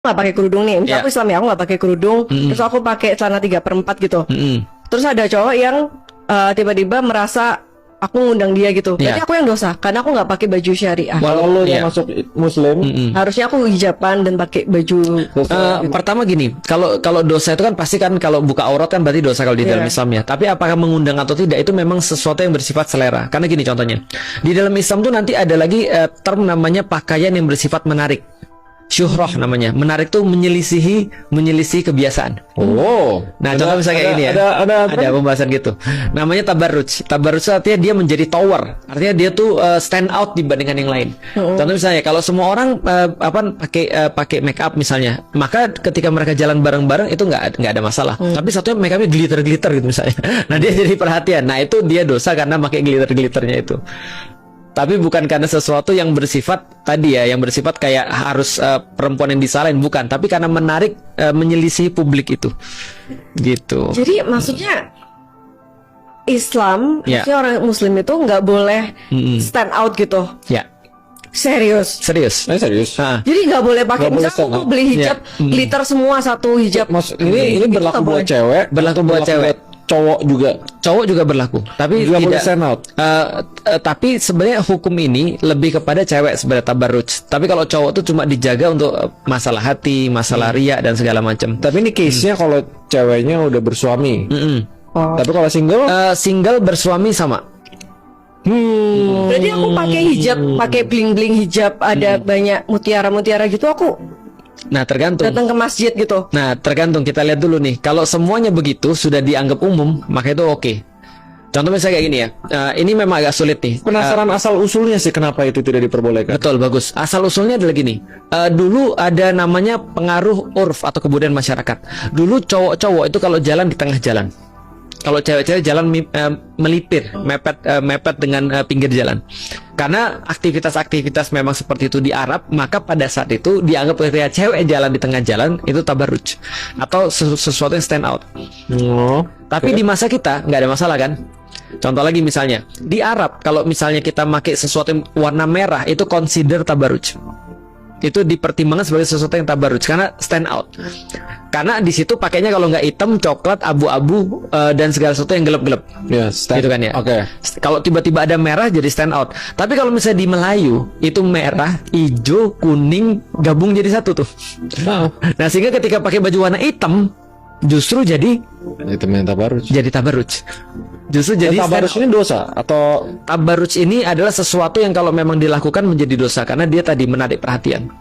nggak pakai kerudung nih, misalnya Ya. aku Islam ya, aku nggak pakai kerudung, terus aku pakai celana 3/4 gitu. Terus ada cowok yang tiba-tiba merasa aku ngundang dia gitu, berarti Ya. aku yang dosa karena aku nggak pakai baju syariah. Kalau lu Iya. yang masuk Muslim, Harusnya aku hijaban dan pakai baju. Pertama gini, kalau dosa itu kan pasti kan kalau buka aurat kan berarti dosa kalau di dalam Iya. Islam ya. Tapi apakah mengundang atau tidak itu memang sesuatu yang bersifat selera. Karena gini contohnya, di dalam Islam tuh nanti ada lagi term namanya pakaian yang bersifat menarik. Syuhrah namanya. Menarik tuh menyelisihi kebiasaan. oh, Nah, contoh misalnya kayak gini ya. Ada pembahasan gitu. Namanya tabarruj. Tabarruj itu artinya dia menjadi tower. Artinya dia tuh stand out dibandingkan yang lain. Contoh misalnya kalau semua orang pakai make up misalnya, maka ketika mereka jalan bareng-bareng itu nggak ada masalah. Tapi satunya make upnya glitter-glitter gitu misalnya. Nah, dia jadi perhatian. Nah, itu dia dosa karena pakai glitter-glitternya itu. Tapi bukan karena sesuatu yang bersifat tadi ya, yang bersifat kayak harus perempuan yang disalahin, bukan. Tapi karena menarik, menyelisih publik itu, gitu. Jadi maksudnya Islam, Ya. maksudnya orang Muslim itu nggak boleh stand out gitu, Ya, serius. serius. serius. Ah. Jadi nggak boleh pakai, Nggak boleh misalnya stand aku out. beli hijab glitter semua satu hijab. Ini Gitu berlaku nggak buat boleh. cewek, Berlaku buat cewek. cowok juga. Cowok juga berlaku, tapi Juga boleh tidak. stand out. Tapi sebenarnya hukum ini lebih kepada cewek sebenarnya tabarruj. Tapi kalau cowok tuh cuma dijaga untuk masalah hati, masalah riya dan segala macam. Tapi ini case-nya kalau ceweknya udah bersuami. Oh. Tapi kalau single, Single bersuami sama. Berarti aku pakai hijab, pakai bling-bling hijab, ada banyak mutiara-mutiara gitu, aku Nah, tergantung. datang ke masjid gitu. Nah, tergantung. Kita lihat dulu nih. Kalau semuanya begitu sudah dianggap umum, maka itu oke. Contoh misalnya kayak gini ya. Ini memang agak sulit nih. penasaran asal usulnya sih kenapa itu tidak diperbolehkan. Betul, bagus. Asal usulnya adalah gini. Dulu ada namanya pengaruh urf atau kebudayaan masyarakat. Dulu cowok-cowok itu kalau jalan di tengah jalan. Kalau cewek-cewek jalan melipir, mepet dengan pinggir jalan. Karena aktivitas-aktivitas memang seperti itu di Arab, maka pada saat itu dianggap ketika cewek jalan di tengah jalan itu tabarruj atau sesuatu yang stand out. Oh. Tapi di masa kita nggak ada masalah kan? Contoh lagi misalnya di Arab, kalau misalnya kita pakai sesuatu yang warna merah itu consider tabarruj. Itu dipertimbangkan sebagai sesuatu yang tabarruj karena stand out. Karena di situ pakainya kalau nggak hitam, coklat, abu-abu dan segala sesuatu yang gelap-gelap. Ya, Gitu kan ya. Oke. Kalau tiba-tiba ada merah jadi stand out. Tapi kalau misalnya di Melayu itu merah, hijau, kuning gabung jadi satu tuh. Nah, sehingga ketika pakai baju warna hitam justru jadi Itu main tabarruj. tabarruj. Justru jadi Tabarruj stand ini dosa atau out. Tabarruj ini adalah sesuatu yang kalau memang dilakukan menjadi dosa karena dia tadi menarik perhatian.